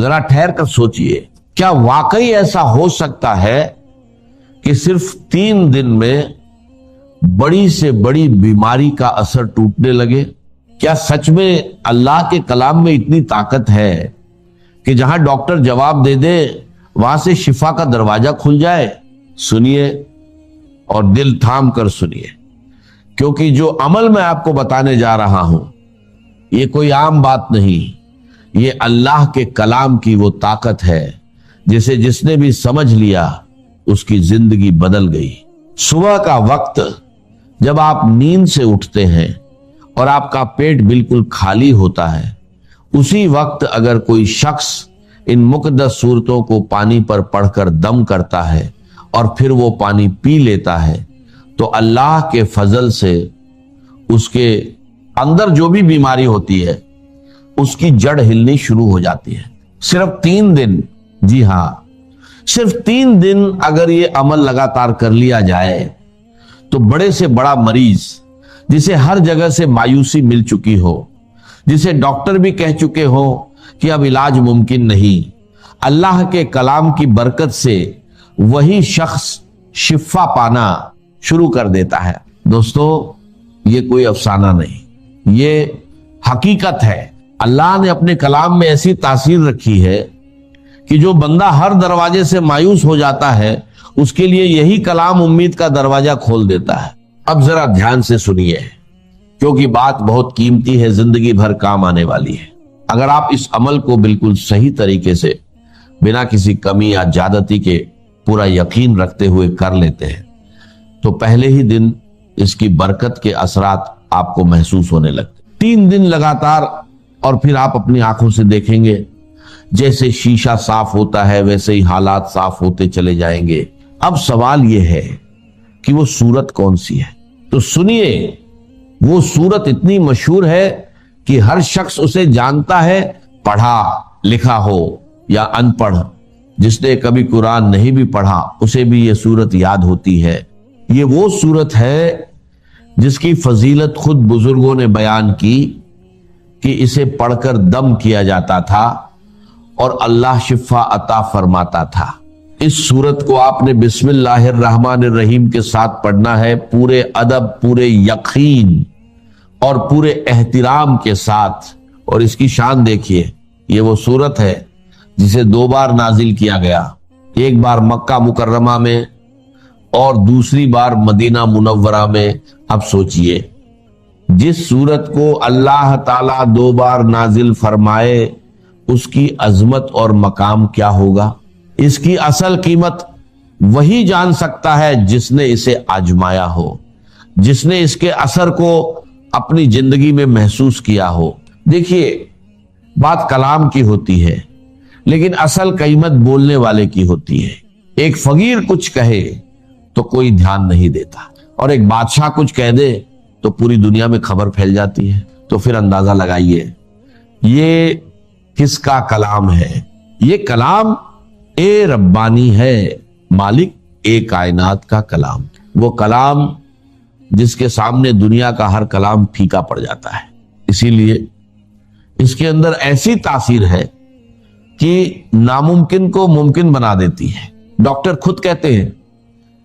ذرا ٹھہر کر سوچئے، کیا واقعی ایسا ہو سکتا ہے کہ صرف 3 دن میں بڑی سے بڑی بیماری کا اثر ٹوٹنے لگے؟ کیا سچ میں اللہ کے کلام میں اتنی طاقت ہے کہ جہاں ڈاکٹر جواب دے دے وہاں سے شفا کا دروازہ کھل جائے؟ سنیے اور دل تھام کر سنیے، کیونکہ جو عمل میں آپ کو بتانے جا رہا ہوں یہ کوئی عام بات نہیں، یہ اللہ کے کلام کی وہ طاقت ہے جسے جس نے بھی سمجھ لیا اس کی زندگی بدل گئی۔ صبح کا وقت جب آپ نیند سے اٹھتے ہیں اور آپ کا پیٹ بالکل خالی ہوتا ہے، اسی وقت اگر کوئی شخص ان مقدس سورتوں کو پانی پر پڑھ کر دم کرتا ہے اور پھر وہ پانی پی لیتا ہے تو اللہ کے فضل سے اس کے اندر جو بھی بیماری ہوتی ہے اس کی جڑ ہلنی شروع ہو جاتی ہے۔ صرف 3 دن، جی ہاں صرف 3 دن اگر یہ عمل لگاتار کر لیا جائے تو بڑے سے بڑا مریض جسے ہر جگہ سے مایوسی مل چکی ہو، جسے ڈاکٹر بھی کہہ چکے ہو کہ اب علاج ممکن نہیں، اللہ کے کلام کی برکت سے وہی شخص شفا پانا شروع کر دیتا ہے۔ دوستو، یہ کوئی افسانہ نہیں، یہ حقیقت ہے۔ اللہ نے اپنے کلام میں ایسی تاثیر رکھی ہے کہ جو بندہ ہر دروازے سے مایوس ہو جاتا ہے اس کے لیے یہی کلام امید کا دروازہ کھول دیتا ہے۔ اب ذرا دھیان سے سنیے، کیونکہ بات بہت قیمتی ہے، زندگی بھر کام آنے والی ہے۔ اگر آپ اس عمل کو بالکل صحیح طریقے سے بنا کسی کمی یا زیادتی کے پورا یقین رکھتے ہوئے کر لیتے ہیں تو پہلے ہی دن اس کی برکت کے اثرات آپ کو محسوس ہونے لگتے۔ 3 دن لگاتار اور پھر آپ اپنی آنکھوں سے دیکھیں گے جیسے شیشہ صاف ہوتا ہے ویسے ہی حالات صاف ہوتے چلے جائیں گے۔ اب سوال یہ ہے کہ وہ صورت کون سی ہے؟ تو سنیے، وہ صورت اتنی مشہور ہے کہ ہر شخص اسے جانتا ہے، پڑھا لکھا ہو یا ان پڑھ، جس نے کبھی قرآن نہیں بھی پڑھا اسے بھی یہ صورت یاد ہوتی ہے۔ یہ وہ صورت ہے جس کی فضیلت خود بزرگوں نے بیان کی کہ اسے پڑھ کر دم کیا جاتا تھا اور اللہ شفا عطا فرماتا تھا۔ اس صورت کو آپ نے بسم اللہ الرحمن الرحیم کے ساتھ پڑھنا ہے، پورے ادب، پورے یقین اور پورے احترام کے ساتھ۔ اور اس کی شان دیکھیے، یہ وہ صورت ہے جسے 2 بار نازل کیا گیا، ایک بار مکہ مکرمہ میں اور دوسری بار مدینہ منورہ میں۔ اب سوچئے، جس صورت کو اللہ تعالیٰ 2 بار نازل فرمائے اس کی عظمت اور مقام کیا ہوگا؟ اس کی اصل قیمت وہی جان سکتا ہے جس نے اسے آزمایا ہو، جس نے اس کے اثر کو اپنی زندگی میں محسوس کیا ہو۔ دیکھیے، بات کلام کی ہوتی ہے لیکن اصل قیمت بولنے والے کی ہوتی ہے۔ ایک فقیر کچھ کہے تو کوئی دھیان نہیں دیتا، اور ایک بادشاہ کچھ کہہ دے تو پوری دنیا میں خبر پھیل جاتی ہے۔ تو پھر اندازہ لگائیے یہ کس کا کلام ہے؟ یہ کلام اے ربانی ہے، مالک اے کائنات کا کلام، وہ کلام جس کے سامنے دنیا کا ہر کلام پھیکا پڑ جاتا ہے۔ اسی لیے اس کے اندر ایسی تاثیر ہے کہ ناممکن کو ممکن بنا دیتی ہے۔ ڈاکٹر خود کہتے ہیں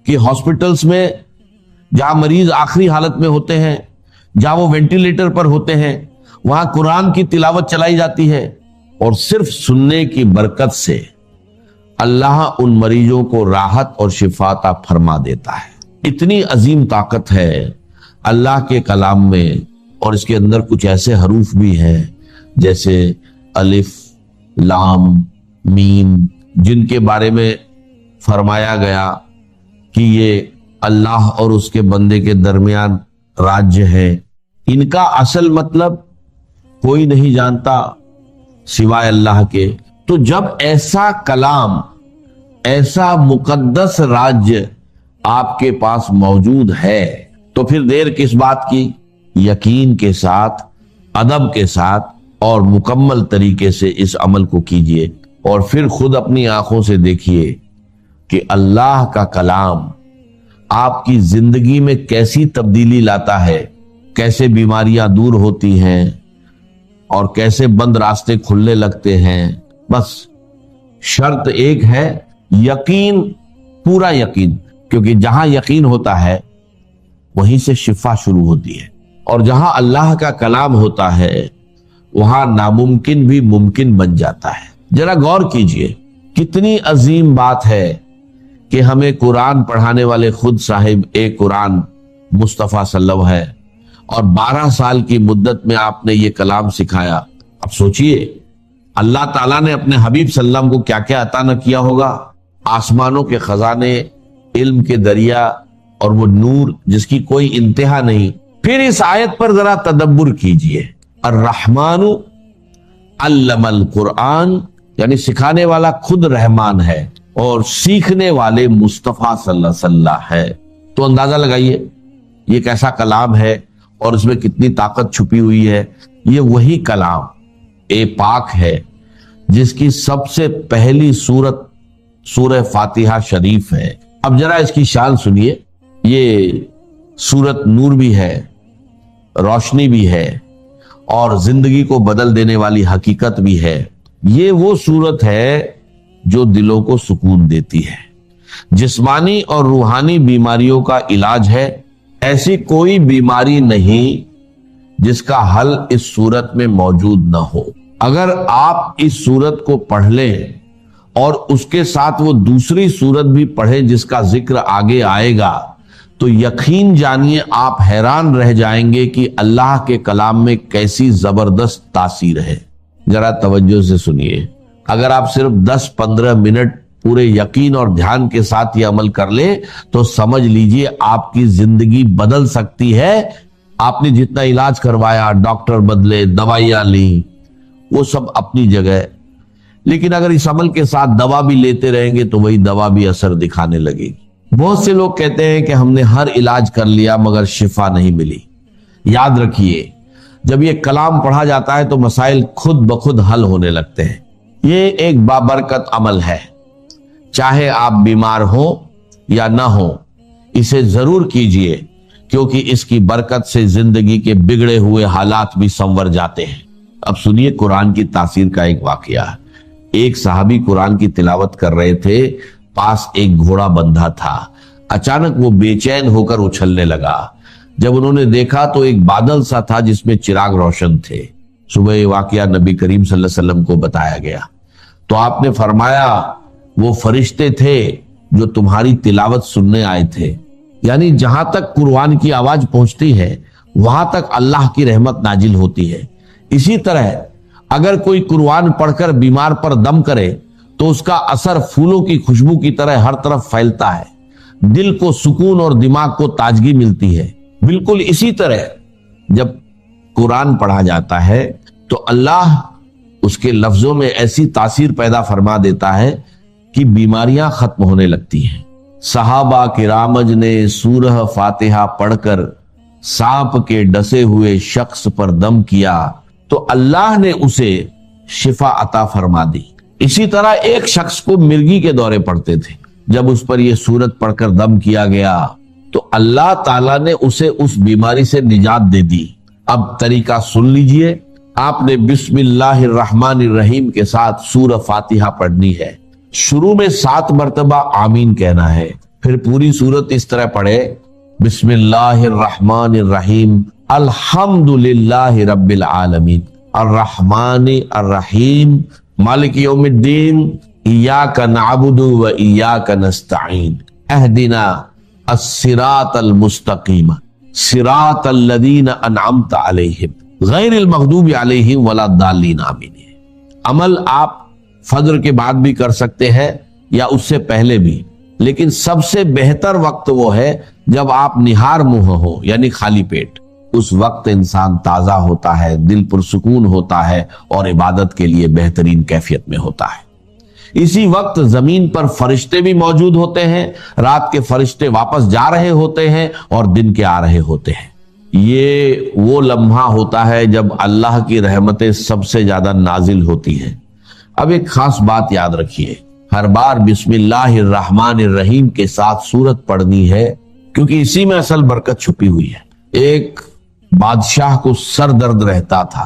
کہ ہاسپٹلز میں جہاں مریض آخری حالت میں ہوتے ہیں، جہاں وہ وینٹیلیٹر پر ہوتے ہیں، وہاں قرآن کی تلاوت چلائی جاتی ہے اور صرف سننے کی برکت سے اللہ ان مریضوں کو راحت اور شفا عطا فرما دیتا ہے۔ اتنی عظیم طاقت ہے اللہ کے کلام میں، اور اس کے اندر کچھ ایسے حروف بھی ہیں جیسے الف، لام، میم، جن کے بارے میں فرمایا گیا کہ یہ اللہ اور اس کے بندے کے درمیان راج ہے۔ ان کا اصل مطلب کوئی نہیں جانتا سوائے اللہ کے۔ تو جب ایسا کلام، ایسا مقدس راج آپ کے پاس موجود ہے تو پھر دیر کس بات کی؟ یقین کے ساتھ، ادب کے ساتھ اور مکمل طریقے سے اس عمل کو کیجئے، اور پھر خود اپنی آنکھوں سے دیکھیے کہ اللہ کا کلام آپ کی زندگی میں کیسی تبدیلی لاتا ہے، کیسے بیماریاں دور ہوتی ہیں اور کیسے بند راستے کھلنے لگتے ہیں، بس شرط ایک ہے، یقین، پورا یقین، کیونکہ جہاں یقین ہوتا ہے وہیں سے شفا شروع ہوتی ہے، اور جہاں اللہ کا کلام ہوتا ہے وہاں ناممکن بھی ممکن بن جاتا ہے۔ ذرا غور کیجئے، کتنی عظیم بات ہے کہ ہمیں قرآن پڑھانے والے خود صاحب ایک قرآن مصطفیٰ صلی اللہ علیہ وسلم ہے، اور 12 سال کی مدت میں آپ نے یہ کلام سکھایا۔ اب سوچئے اللہ تعالیٰ نے اپنے حبیب صلی اللہ علیہ وسلم کو کیا کیا عطا نہ کیا ہوگا، آسمانوں کے خزانے، علم کے دریا، اور وہ نور جس کی کوئی انتہا نہیں۔ پھر اس آیت پر ذرا تدبر کیجئے، الرحمن علم القرآن، یعنی سکھانے والا خود رحمان ہے اور سیکھنے والے مصطفیٰ صلی اللہ علیہ وسلم ہے۔ تو اندازہ لگائیے یہ کیسا کلام ہے اور اس میں کتنی طاقت چھپی ہوئی ہے۔ یہ وہی کلام پاک ہے جس کی سب سے پہلی سورت سورہ فاتحہ شریف ہے۔ اب ذرا اس کی شان سنیے، یہ سورت نور بھی ہے، روشنی بھی ہے، اور زندگی کو بدل دینے والی حقیقت بھی ہے۔ یہ وہ سورت ہے جو دلوں کو سکون دیتی ہے، جسمانی اور روحانی بیماریوں کا علاج ہے۔ ایسی کوئی بیماری نہیں جس کا حل اس سورت میں موجود نہ ہو۔ اگر آپ اس سورت کو پڑھ لیں اور اس کے ساتھ وہ دوسری سورت بھی پڑھیں جس کا ذکر آگے آئے گا، تو یقین جانیے آپ حیران رہ جائیں گے کہ اللہ کے کلام میں کیسی زبردست تاثیر ہے۔ ذرا توجہ سے سنیے، اگر آپ صرف 10-15 منٹ پورے یقین اور دھیان کے ساتھ یہ عمل کر لیں تو سمجھ لیجئے آپ کی زندگی بدل سکتی ہے۔ آپ نے جتنا علاج کروایا، ڈاکٹر بدلے، دوائیاں لیں، وہ سب اپنی جگہ، لیکن اگر اس عمل کے ساتھ دوا بھی لیتے رہیں گے تو وہی دوا بھی اثر دکھانے لگے گی۔ بہت سے لوگ کہتے ہیں کہ ہم نے ہر علاج کر لیا مگر شفا نہیں ملی۔ یاد رکھیے، جب یہ کلام پڑھا جاتا ہے تو مسائل خود بخود حل ہونے لگتے ہیں۔ یہ ایک بابرکت عمل ہے، چاہے آپ بیمار ہوں یا نہ ہوں، اسے ضرور کیجئے، کیونکہ اس کی برکت سے زندگی کے بگڑے ہوئے حالات بھی سنور جاتے ہیں۔ اب سنیے قرآن کی تاثیر کا ایک واقعہ۔ ایک صحابی قرآن کی تلاوت کر رہے تھے، پاس ایک گھوڑا بندھا تھا۔ اچانک وہ بے چین ہو کر اچھلنے لگا۔ جب انہوں نے دیکھا تو ایک بادل سا تھا جس میں چراغ روشن تھے۔ صبح یہ واقعہ نبی کریم صلی اللہ علیہ وسلم کو بتایا گیا تو آپ نے فرمایا وہ فرشتے تھے جو تمہاری تلاوت سننے آئے تھے۔ یعنی جہاں تک قرآن کی آواز پہنچتی ہے وہاں تک اللہ کی رحمت نازل ہوتی ہے۔ اسی طرح اگر کوئی قرآن پڑھ کر بیمار پر دم کرے تو اس کا اثر پھولوں کی خوشبو کی طرح ہر طرف پھیلتا ہے، دل کو سکون اور دماغ کو تازگی ملتی ہے۔ بالکل اسی طرح جب قرآن پڑھا جاتا ہے تو اللہ اس کے لفظوں میں ایسی تاثیر پیدا فرما دیتا ہے کہ بیماریاں ختم ہونے لگتی ہیں۔ صحابہ کرامج نے سورہ فاتحہ پڑھ کر سانپ کے ڈسے ہوئے شخص پر دم کیا تو اللہ نے اسے شفا عطا فرما دی۔ اسی طرح ایک شخص کو مرگی کے دورے پڑتے تھے، جب اس پر یہ سورت پڑھ کر دم کیا گیا تو اللہ تعالیٰ نے اسے اس بیماری سے نجات دے دی۔ اب طریقہ سن لیجئے، آپ نے بسم اللہ الرحمن الرحیم کے ساتھ سورہ فاتحہ پڑھنی ہے۔ شروع میں 7 مرتبہ آمین کہنا ہے، پھر پوری سورت اس طرح پڑھے، بسم اللہ الرحمن الرحیم الحمدللہ رب العالمین الرحمن الرحیم مالک یوم الدین ایاک نعبد و ایاک نستعین اہدنا الصراط المستقیم صراط الذین انعمت علیہم غیر المغضوب علیہم ولا الضالین آمین۔ عمل آپ فجر کے بعد بھی کر سکتے ہیں یا اس سے پہلے بھی، لیکن سب سے بہتر وقت وہ ہے جب آپ نہار منہ ہو، یعنی خالی پیٹ۔ اس وقت انسان تازہ ہوتا ہے، دل پرسکون ہوتا ہے اور عبادت کے لیے بہترین کیفیت میں ہوتا ہے۔ اسی وقت زمین پر فرشتے بھی موجود ہوتے ہیں، رات کے فرشتے واپس جا رہے ہوتے ہیں اور دن کے آ رہے ہوتے ہیں۔ یہ وہ لمحہ ہوتا ہے جب اللہ کی رحمتیں سب سے زیادہ نازل ہوتی ہیں۔ اب ایک خاص بات یاد رکھیے، ہر بار بسم اللہ الرحمن الرحیم کے ساتھ سورت پڑھنی ہے، کیونکہ اسی میں اصل برکت چھپی ہوئی ہے۔ ایک بادشاہ کو سر درد رہتا تھا،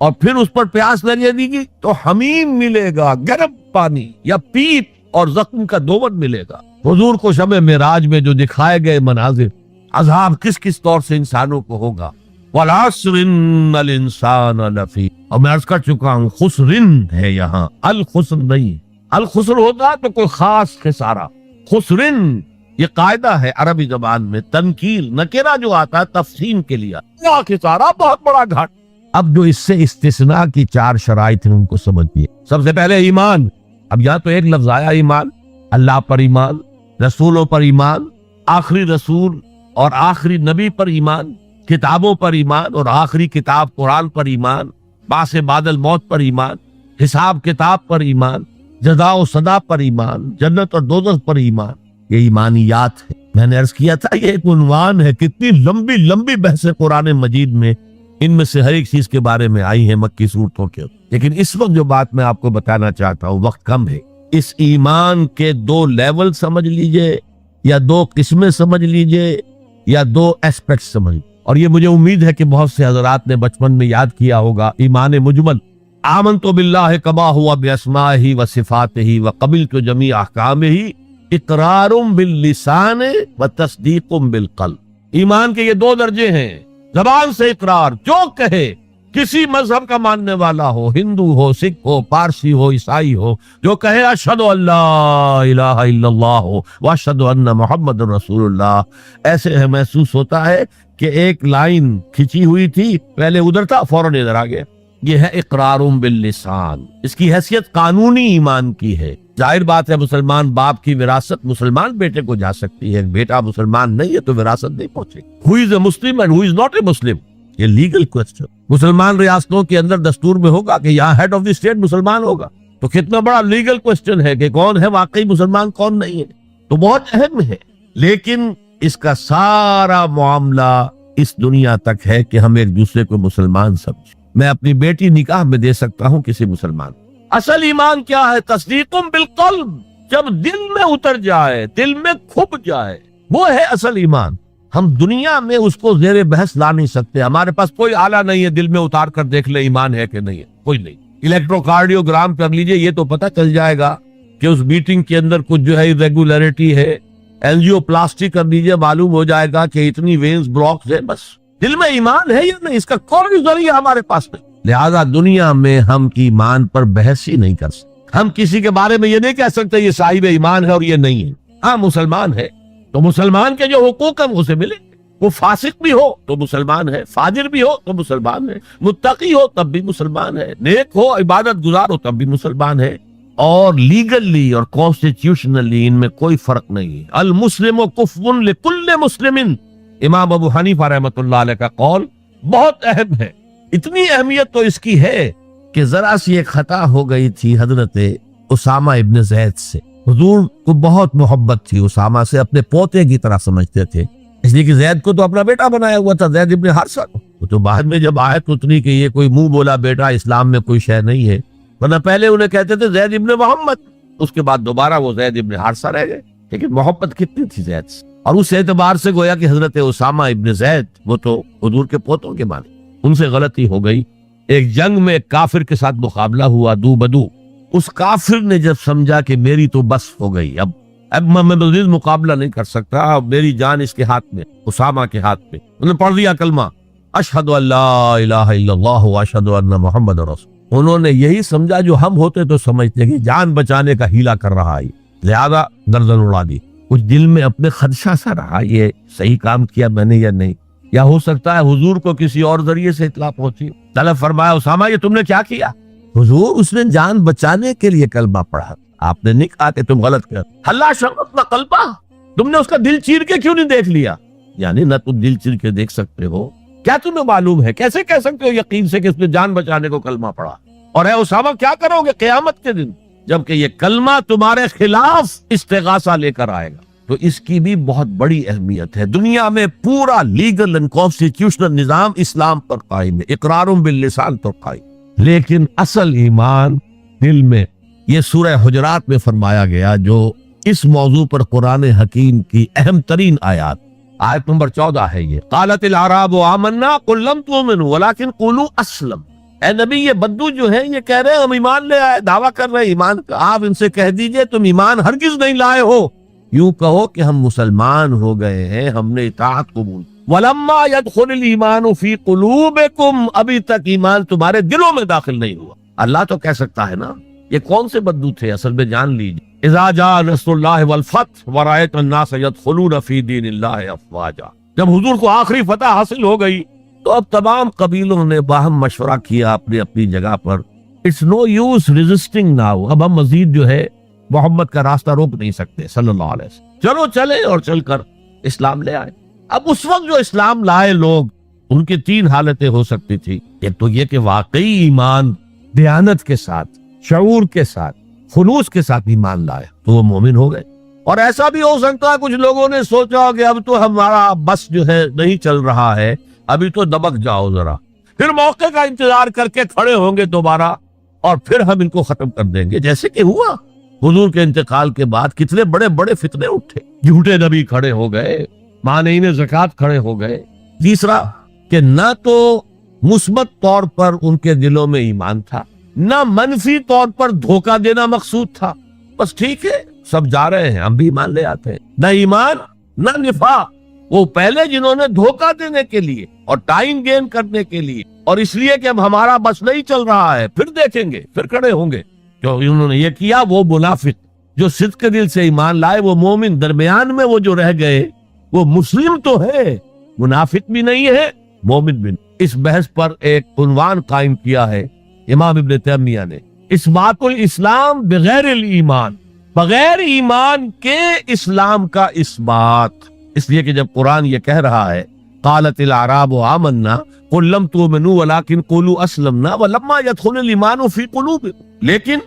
اور پھر اس پر پیاس لگے گی تو حمیم ملے گا، گرم پانی، یا پیپ اور زخم کا دوبن ملے گا۔ حضور کو شب معراج میں جو دکھائے گئے مناظر، عذاب کس کس طور سے انسانوں کو ہوگا۔ والعصر ان الانسان لفی، اور میں عرض کر چکا ہوں خسرن ہے یہاں، الخسر نہیں۔ الخسر ہوتا ہے تو کوئی خاص خسارہ، خسرن یہ قاعدہ ہے عربی زبان میں، تنکیر نکرہ جو آتا ہے تفصیل کے لیے، کیا خسارہ، بہت بڑا گھاٹ۔ اب جو اس سے استثناء کی 4 شرائط ہیں ان کو سمجھیے۔ سب سے پہلے ایمان، اب یہاں تو ایک لفظ آیا ایمان، اللہ پر ایمان، رسولوں پر ایمان، آخری رسول اور آخری نبی پر ایمان، کتابوں پر ایمان اور آخری کتاب قرآن پر ایمان، بعث بعد الموت پر ایمان، حساب کتاب پر ایمان، جزا و سزا پر ایمان، جنت اور دوزخ پر ایمان۔ یہ ایمانیات ہے۔ میں نے عرض کیا تھا یہ ایک عنوان ہے، کتنی لمبی لمبی بحثیں قرآن مجید میں ان میں سے ہر ایک چیز کے بارے میں آئی ہیں مکی صورتوں کے۔ لیکن اس وقت جو بات میں آپ کو بتانا چاہتا ہوں، وقت کم ہے، اس ایمان کے 2 لیول سمجھ لیجئے، یا 2 قسمیں سمجھ لیجئے، یا 2 ایسپیکٹ سمجھ لیجئے۔ اور یہ مجھے امید ہے کہ بہت سے حضرات نے بچپن میں یاد کیا ہوگا، ایمان مجمل، آمنت باللہ کما ہوا باسمائہ و صفاتہ وقبلت جمیع احکامہ، اقرار باللسان و تصدیق بالقلب۔ ایمان کے یہ 2 درجے ہیں، زبان سے اقرار، جو کہے، کسی مذہب کا ماننے والا ہو، ہندو ہو، سکھ ہو، پارسی ہو، عیسائی ہو، جو کہے اشہد ان لا الہ الا اللہ واشہد ان محمد رسول اللہ، ایسے ہے محسوس ہوتا ہے کہ ایک لائن کھچی ہوئی تھی، پہلے ادھر تھا فوراً ادھر آ گیا۔ یہ ہے اقرار باللسان، اس کی حیثیت قانونی ایمان کی ہے۔ ظاہر بات ہے مسلمان باپ کی وراثت مسلمان بیٹے کو جا سکتی ہے، بیٹا مسلمان نہیں ہے تو وراثت نہیں پہنچے۔ Who is a Muslim and who is not a Muslim؟ یہ لیگل کوسچن۔ مسلمان ریاستوں کے اندر دستور میں ہوگا کہ یہاں ہیڈ آف دی اسٹیٹ مسلمان ہوگا، تو کتنا بڑا لیگل کوسچن ہے کہ کون ہے واقعی مسلمان کون نہیں ہے، تو بہت اہم ہے۔ لیکن اس کا سارا معاملہ اس دنیا تک ہے کہ ہم ایک دوسرے کو مسلمان سمجھیں۔ میں اپنی بیٹی نکاح میں دے سکتا ہوں کسی مسلمان۔ اصل ایمان کیا ہے؟ تصدیق بالقلب، جب دل میں اتر جائے، دل میں کھپ جائے، وہ ہے اصل ایمان۔ ہم دنیا میں اس کو زیر بحث لا نہیں سکتے، ہمارے پاس کوئی آلہ نہیں ہے دل میں اتار کر دیکھ لے ایمان ہے کہ نہیں ہے، کوئی نہیں۔ الیکٹروکارڈیوگرام کر لیجئے، یہ تو پتہ چل جائے گا کہ اس میٹنگ کے اندر کچھ جو ہے irregularity ہے۔ اینجیو پلاسٹی کر دیجئے، معلوم ہو جائے گا کہ اتنی وینز بلاکس ہے۔ بس دل میں ایمان ہے یا نہیں، اس کا کوئی ذریعہ ہمارے پاس نہیں۔ لہذا دنیا میں ہم کی ایمان پر بحث ہی نہیں کر سکتے۔ ہم کسی کے بارے میں یہ نہیں کہہ سکتے یہ صاحب ایمان ہے اور یہ نہیں ہے۔ ہاں مسلمان ہے تو مسلمان کے جو حقوق ہیں اسے ملے، وہ فاسق بھی ہو تو مسلمان ہے، فاجر بھی ہو تو مسلمان ہے، متقی ہو تب بھی مسلمان ہے، نیک ہو، عبادت گزار ہو تب بھی مسلمان ہے۔ اور لیگلی اور کانسٹیٹیوشنلی ان میں کوئی فرق نہیں ہے۔ المسلم کفو لکل مسلم، امام ابو حنیفہ رحمۃ اللہ علیہ کا قول بہت اہم ہے۔ اتنی اہمیت تو اس کی ہے کہ ذرا سی ایک خطا ہو گئی تھی حضرت اسامہ ابن زید سے۔ حضور کو بہت محبت تھی اسامہ سے، اپنے پوتے کی طرح سمجھتے تھے، اس لیے کہ زید کو تو اپنا بیٹا بنایا ہوا تھا، زید ابن حارثہ کو۔ وہ تو بعد میں جب آیت اتری کہ یہ کوئی منہ بولا بیٹا اسلام میں کوئی شے نہیں ہے، ورنہ پہلے انہیں کہتے تھے زید ابن محمد، اس کے بعد دوبارہ وہ زید ابن حارثہ رہ گئے۔ لیکن محبت کتنی تھی زید سے، اور اس اعتبار سے گویا کہ حضرت اسامہ ابن زید وہ تو حضور کے پوتوں کے مانے۔ ان سے غلطی ہو گئی، ایک جنگ میں ایک کافر کے ساتھ مقابلہ ہوا دو بدو۔ اس کافر نے جب سمجھا کہ میری تو بس ہو گئی، اب میں مزید مقابلہ نہیں کر سکتا، اب میری جان اس کے ہاتھ میں، اسامہ کے ہاتھ میں، انہوں نے پڑھ دیا کلمہ اشہد ان لا الہ الا اللہ واشہد ان محمد رسول۔ انہوں نے یہی سمجھا جو ہم ہوتے تو سمجھتے کہ جان بچانے کا ہیلا کر رہا ہے، لہذا گردن اڑا دی۔ کچھ دل میں اپنے خدشہ سا رہا، یہ صحیح کام کیا میں نے یا نہیں، یا ہو سکتا ہے حضور کو کسی اور ذریعے سے اطلاع پہنچی۔ طلب فرمایا اسامہ یہ تم نے کیا کیا؟ حضور اس نے جان بچانے کے لیے کلمہ پڑھا، آپ نے نہیں کہا کہ تم غلط کر۔ اللہ شرفنا قلبہ، تم نے اس کا دل چیر کے کیوں نہیں دیکھ لیا؟ یعنی نہ تم دل چیر کے دیکھ سکتے ہو، کیا تمہیں معلوم ہے؟ کیسے کہہ سکتے ہو یقین سے کہ اس نے جان بچانے کو کلمہ پڑھا؟ اور اے اسامہ کیا کرو گے قیامت کے دن جبکہ یہ کلمہ تمہارے خلاف استغاثہ لے کر آئے گا؟ تو اس کی بھی بہت بڑی اہمیت ہے۔ دنیا میں پورا لیگل اینڈ کانسٹیٹیوشنل نظام اسلام پر قائم ہے، اقرار باللسان پر قائم، لیکن اصل ایمان دل میں۔ یہ سورہ حجرات میں فرمایا گیا جو اس موضوع پر قرآن حکیم کی اہم ترین آیات، آیت نمبر 14 ہے یہ، قالت الاعراب آمنا قل لم تؤمنوا ولكن قولوا اسلم۔ اے نبی یہ بدو جو ہیں یہ کہہ رہے ہیں ہم ایمان لے آئے، دعویٰ کر رہے ہیں ایمان کا، آپ ان سے کہہ دیجئے تم ایمان ہرگز نہیں لائے ہو، یوں کہو کہ ہم مسلمان ہو گئے ہیں، ہم نے اطاعت قبول۔ وَلَمَّا يَدْخُلِ الْإِيمَانُ فِي قُلُوبِكُمْ، ابھی تک ایمان تمہارے دلوں میں داخل نہیں ہوا۔ اللہ تو کہہ سکتا ہے نا، یہ کون سے بدو تھے اصل میں جان لیجیے۔ اذا جاء نصر اللہ والفتح ورأيت الناس يدخلون في دین اللہ افواجا، جب حضور کو آخری فتح حاصل ہو گئی تو اب تمام قبیلوں نے باہم مشورہ کیا اپنی اپنی جگہ پر، it's no use resisting now, اب ہم مزید جو ہے محمد کا راستہ روک نہیں سکتے صلی اللہ علیہ وسلم، چلو چلے اور چل کر اسلام لے آئے۔ اب اس وقت جو اسلام لائے لوگ، ان کی تین حالتیں ہو سکتی تھی، ایک تو یہ کہ واقعی ایمان دیانت کے ساتھ، شعور کے ساتھ، خلوص کے ساتھ ایمان لائے تو وہ مومن ہو گئے، اور ایسا بھی ہو سکتا ہے کچھ لوگوں نے سوچا کہ اب تو ہمارا بس جو ہے نہیں چل رہا ہے، ابھی تو دبک جاؤ ذرا، پھر موقع کا انتظار کر کے کھڑے ہوں گے دوبارہ اور پھر ہم ان کو ختم کر دیں گے، جیسے کہ ہوا حضور کے انتقال کے بعد کتنے بڑے بڑے فتنے اٹھے، جھوٹے نبی کھڑے ہو گئے، مانعین زکوٰۃ کھڑے ہو گئے۔ تیسرا کہ نہ تو مثبت طور پر ان کے دلوں میں ایمان تھا، نہ منفی طور پر دھوکہ دینا مقصود تھا، بس ٹھیک ہے سب جا رہے ہیں ہم بھی ایمان لے آتے ہیں، نہ ایمان نہ نفاق۔ وہ پہلے جنہوں نے دھوکہ دینے کے لیے اور ٹائم گین کرنے کے لیے اور اس لیے کہ اب ہمارا بس نہیں چل رہا ہے، پھر دیکھیں گے پھر کھڑے ہوں گے، جو انہوں نے یہ کیا وہ منافق، جو صدق کے دل سے ایمان لائے وہ مومن، درمیان میں وہ جو رہ گئے وہ مسلم تو ہے، منافق بھی نہیں ہے مومن بھی نہیں۔ اس بحث پر ایک عنوان قائم کیا ہے امام ابن تیمیہ نے، اثبات الاسلام بغیر الایمان، بغیر ایمان کے اسلام کا اثبات، اس لیے کہ جب قرآن یہ کہہ رہا ہے قالت الاعراب آمنا قل لم تؤمنوا ولكن قولوا اسلمنا ولما يدخل الايمان في قلوبكم، لیکن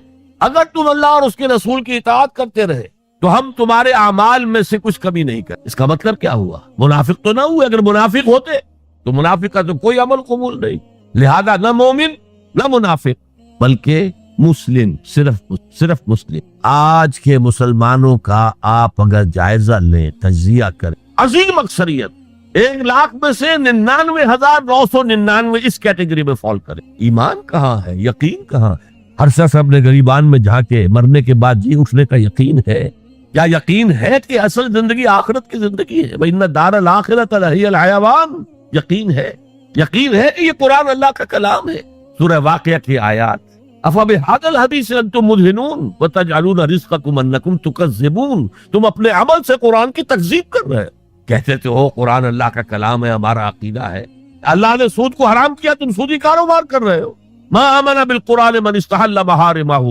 اگر تم اللہ اور اس کے رسول کی اطاعت کرتے رہے تو ہم تمہارے اعمال میں سے کچھ کمی نہیں کریں۔ اس کا مطلب کیا ہوا؟ منافق تو نہ ہوئے، اگر منافق ہوتے تو منافق کا تو کوئی عمل قبول نہیں، لہذا نہ مومن نہ منافق بلکہ مسلم، صرف مسلم۔ آج کے مسلمانوں کا آپ اگر جائزہ لیں، تجزیہ کریں، عظیم اکثریت 1,00,000 میں سے 99,999 اس کیٹیگری میں فال کریں۔ ایمان کہاں ہے؟ یقین کہاں ہے؟ ہر شخص اپنے گریبان میں جھانکے مرنے کے بعد جی اٹھنے کا یقین ہے؟ کیا یقین ہے کہ اصل زندگی آخرت کی زندگی ہے؟ وَإِنَّ الدَّارَ الْآخِرَةَ لَهِيَ الْحَيَوَانُ، یقین ہے کہ یہ قرآن اللہ کا کلام ہے۔ سورہ واقعہ کی آیات، أَفَبِهَذَا الْحَدِيثِ أَنْتُمْ مُدْهِنُونَ وَتَجْعَلُونَ رِزْقَكُمْ أَنَّكُمْ تُكَذِّبُونَ، تم اپنے عمل سے قرآن کی تکذیب کر رہے ہو، کہتے تھے ہو قرآن اللہ کا کلام ہے، ہمارا عقیدہ ہے، اللہ نے سود کو حرام کیا، تم سودی کاروبار کر رہے ہو۔ مَا آمَنَ بِالْقُرْآنِ مَنِ اسْتَحَلَّ مَحَارِمَهُ،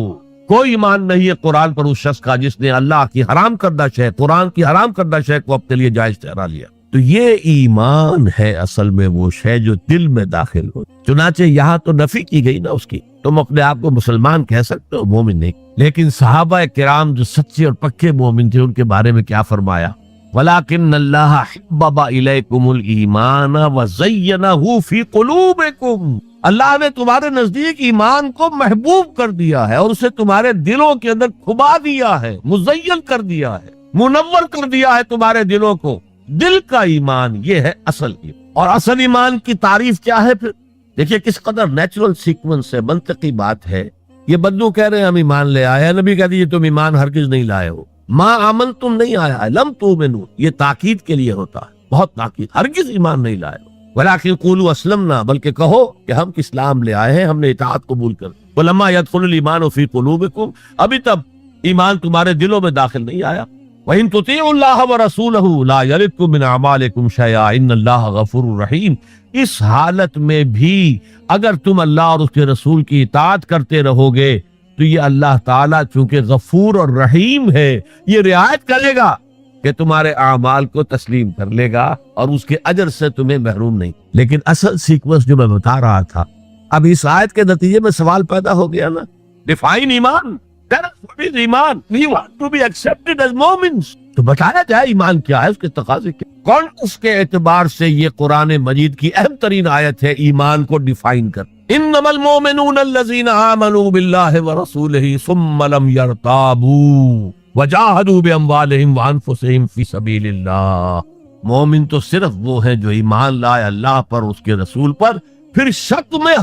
کوئی ایمان نہیں ہے قرآن پر اس شخص کا جس نے اللہ کی حرام کردہ شے، قرآن کی حرام کردہ شے کو اپنے لیے جائز ٹھہرا لیا۔ تو یہ ایمان ہے اصل میں وہ شے جو دل میں داخل ہو، چنانچہ یہاں تو نفی کی گئی نا اس کی، تم اپنے آپ کو مسلمان کہہ سکتے ہو، مومن نہیں۔ لیکن صحابہ کرام جو سچے اور پکے مومن تھے ان کے بارے میں کیا فرمایا؟ وَلَكِنَّ اللَّهَ حَبَّبَ إِلَيْكُمُ الْإِيمَانَ وَزَيَّنَهُ فِي قُلُوبِكُمْ، اللہ نے تمہارے نزدیک ایمان کو محبوب کر دیا ہے اور اسے تمہارے دلوں کے اندر کھبا دیا ہے، مزین کر دیا ہے، منور کر دیا ہے تمہارے دلوں کو۔ دل کا ایمان یہ ہے اصل ایمان، اور اصل ایمان کی تعریف کیا ہے پھر؟ دیکھیے کس قدر نیچرل سیکوینس ہے، منطقی بات ہے۔ یہ بدو کہہ رہے ہیں ہم ایمان لے آئے، نبی کہہ دیجیے تم ایمان ہرگز نہیں لائے ہو، ما آمن تم نہیں آیا ہے، لم تؤمنوا یہ تاکید کے لیے ہوتا ہے، بہت تاکید، ہرگز ایمان نہیں لائے ہو، ولیکن قولوا اسلمنا بلکہ کہو کہ ہم اسلام لے آئے ہیں، ہم نے اطاعت قبول کر، ولما يدخل الايمان في قلوبكم ابھی تب ایمان تمہارے دلوں میں داخل نہیں آیا۔ وَإِن تُطِيعُوا اللَّهَ وَرَسُولَهُ لَا يَلِدْكُم مِّنْ أَعْمَالِكُمْ شَيْئًا إِنَّ اللَّهَ غَفُورٌ رَّحِيمٌ، اس حالت میں بھی اگر تم اللہ اور اس کے رسول کی اطاعت کرتے رہو گے تو یہ اللہ تعالیٰ چونکہ غفور اور رحیم ہے، یہ رعایت کرے گا کہ تمہارے اعمال کو تسلیم کر لے گا اور اس کے اجر سے تمہیں محروم نہیں۔ لیکن اصل سیکوینس جو میں بتا رہا تھا، اب اس آیت کے نتیجے میں سوال پیدا ہو گیا نا، ڈیفائن ایمان، ایمان we want to be accepted as مومنز، تو بتایا جائے ایمان کیا ہے، اس کے تقاضے کیا، کون اس کے اعتبار سے یہ قرآن مجید کی اہم ترین آیت ہے ایمان کو ڈیفائن کر۔ انما المؤمنون الذین آمنوا باللہ ورسولہ ثم لم یرتابوا وجاہدوا باموالہم وانفسہم فی سبیل اللہ، مومن تو صرف وہ ہیں جو ایمان لائے اللہ پر، اس کے رسول پر، پھر شک میں